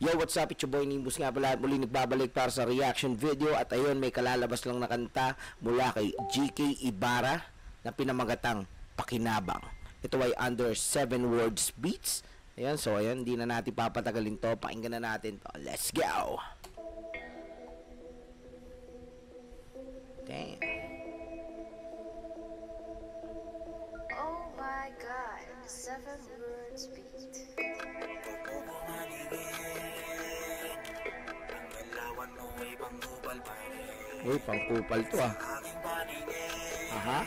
Yo, what's up? It's your boy Nimbus nga pala. Muli nagbabalik para sa reaction video. At ayun, may kalalabas lang na kanta mula kay GK Ibarra na pinamagatang Pakinabang. Ito ay under 7 words beats. Ayan, so ayan, hindi na natin papatagalin to. Pakinggan na natin to. Let's go! Damn. Oh my God, 7 words beat. Uy, pangkupal to ah. Aha.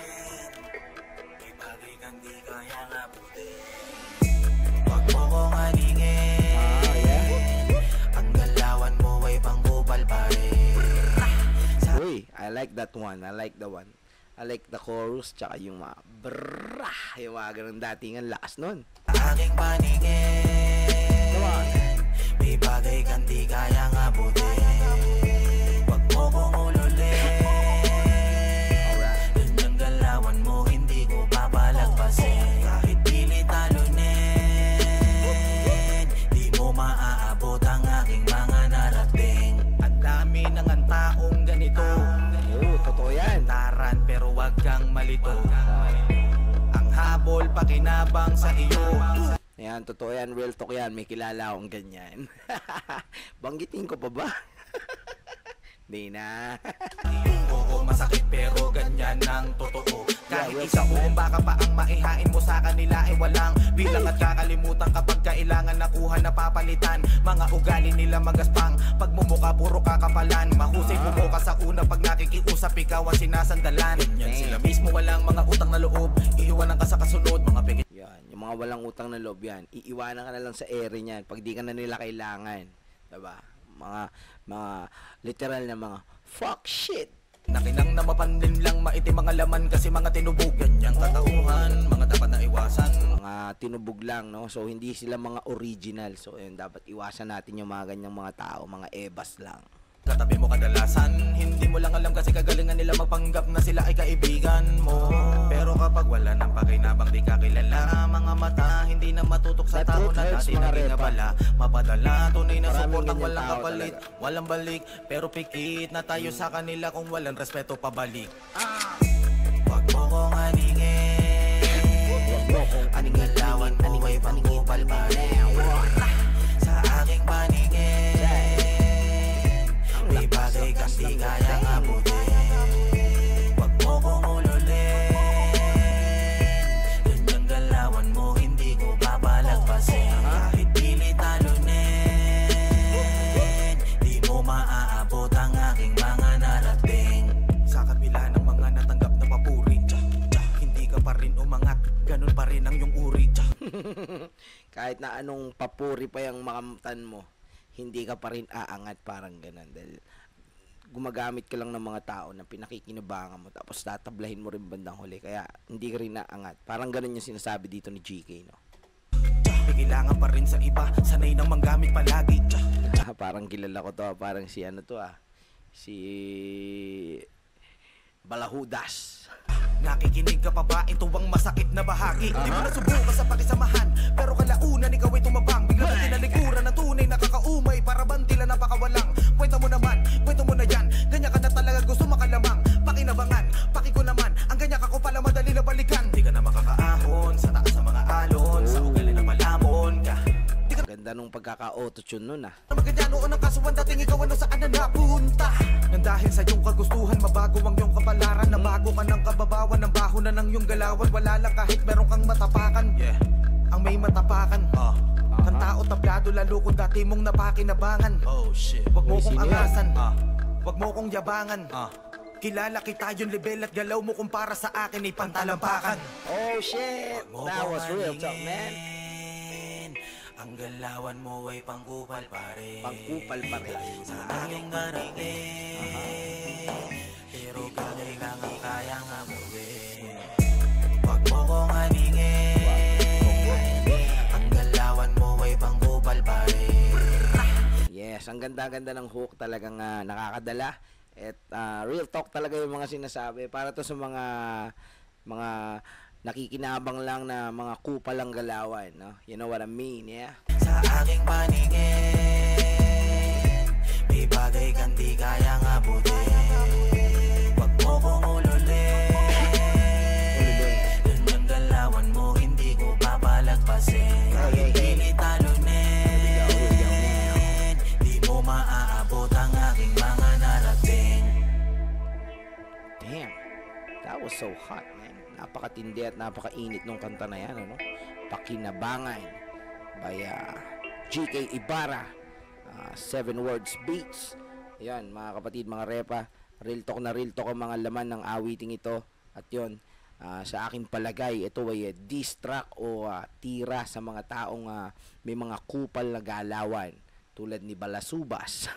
Wag mo kong halingin. Yeah. Ang galawan mo ay pangkupal pare. Uy, I like that one. I like the one. I like the chorus tsaka yung mga brrrah. Yung mga ganun datingan lakas nun. Aking paningin. Come on. May bagay kang di kayang abutin. Wag mo kong ululit. Ganyang galawan mo hindi ko papalagpasin. Kahit pilit talunin, di mo maaabot ang aking mga narating. Ang dami ng ang taong ganito. Oo, totoo yan. Taran pero wag kang malito. Ang habol pakinabang sa iyo. Ayan, totoo yan. Real talk yan. May kilala akong ganyan. Banggitin ko pa ba? Di na. Oo, masakit pero ganyan ang totoo. Kahit isa mo, baka pa ang maihain mo sa kanila ay walang bilang at kakalimutan kapag kailangan nakuha na papalitan. Mga ugali nila magaspang, pagmumuka puro kakapalan. Mahusay bumuka sa una pag nakikiusap ikaw ang sinasandalan. Ganyan sila mismo walang mga utang na loob, iiwanan ka sa kasunod. Mga pigit Yan, yung mga walang utang na loob yan. Iiwanan ka na lang sa ere niyan pag di ka na nila kailangan. Diba? Mga literal na mga fuck shit. nakinang na mapanlim lang maitim mga laman kasi mga tinubog. Ganyang katauhan, mga dapat na iwasan. Mga tinubog lang, no? So, hindi sila mga original. So, yun, dapat iwasan natin yung mga ganyang mga tao, mga ebas lang. Katabi mo kadalasan, hindi mo lang alam kasi kagalingan nila magpanggap na sila ay kaibigan mo. Pero kapag wala ng pakinabang di ka kilala, mga mata hindi na matutok sa tao na dati naging abala. Mapadala, tunay na suportang walang kapalit, walang balik. Pero pikit na tayo sa kanila kung walang respeto pabalik. Wag mo kong aningin, aning galawan mo ay pangkupal pa rin. Sa aking paningin, may bagay kang di kayang abutin. Wag mo kong ululit. Ganyang galawan mo hindi ko papalagpasin. Kahit pilit talunin, di mo maaabot ang aking mga narating. Sa kabila ng mga natanggap na papuri, hindi ka pa rin umangat, ganun pa rin ang iyong uri. Kahit na anong papuri pa yung makamtan mo, hindi ka pa rin aangat, parang ganun. Dahil gumagamit ka lang ng mga tao na pinakikinabangan mo tapos tatablahin mo rin bandang huli. Kaya hindi ka rin naangat. Parang ganun yung sinasabi dito ni GK, no? May kailangan pa rin sa iba, sanay nang manggamit palagi. Parang kilala ko to. Parang si ano to si Balahudas. Nakikinig ka pa ba? Ito ang masakit na bahagi. Di mo nasubukan sa pakisamahan, pero kalaunan ikaw ay tumabang. Bigla na tinalikuran na tunay nakakaumay, para bantila napakawalang. Kwento mo na yan. Ganyan ka na talaga gusto makalamang. Pakinabangan, pakiko naman. Ang ganyan ka ko pala madali na balikan. Di ka na makakaahon sa taas ng mga alon, sa ugali na malamon ka. Ganda nung pagkaka-auto-tune nun Maganda noon ang kasuhan, dating ikaw ano saan na napunta. Nang dahil sa iyong kagustuhan, mabago ang iyong kapalaran. Nabago ka ng kababawan, ng baho na ng iyong galawan. Wala lang kahit meron kang matapakan. Ang may matapakan Ang tao tablado lalo kung dati mong napakinabangan. Wag mo kong angasan, wag mo kong yabangan. Kilala kita yung level at galaw mo kumpara sa akin ay pantalampakan. Oh shit! That was real talk, man. Ang galawan mo ay pangkupal pa rin. Pangkupal pa rin. Sa aking narating, pero bagay lang ang kayang amuin. Wag mo kong aningin, ang galawan mo ay pangkupal pa rin. Yes, ang ganda-ganda ng hook, talagang nakakadala. At real talk talaga yung mga sinasabi. Para to sa mga nakikinabang lang na mga kupal ang galawan, no? You know what I mean, yeah? Sa aking paningin, hot, man. Napakatindi at napakainit nung kanta na yan, ano? Pakinabangan by GK Ibarra, 7 Words Beats. Yan, mga kapatid, mga repa, real talk ang mga laman ng awiting ito. At yun, sa aking palagay, ito ay diss track o tira sa mga taong may mga kupal na galawan tulad ni Balasubas.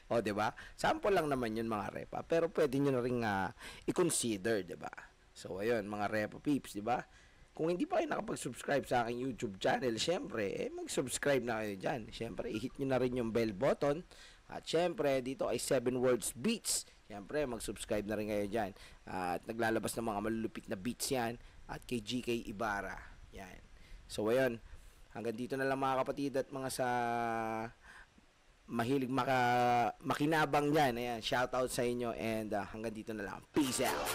O, diba? Sample lang naman yun, mga repa. Pero pwede nyo na rin i-consider, diba? So, ayun, mga repa peeps, diba? Kung hindi pa kayo nakapag-subscribe sa aking YouTube channel, syempre, mag-subscribe na kayo dyan. Syempre, i-hit nyo na rin yung bell button. At syempre, dito ay 7 Words Beats. Syempre, mag-subscribe na rin kayo dyan. At naglalabas ng mga malulupit na beats yan. At kay GK Ibarra. Yan. So, ayun. Hanggang dito na lang, mga kapatid, at mga sa mahilig makinabang dyan. Ayan, shoutout sa inyo. And hanggang dito na lang. Peace out.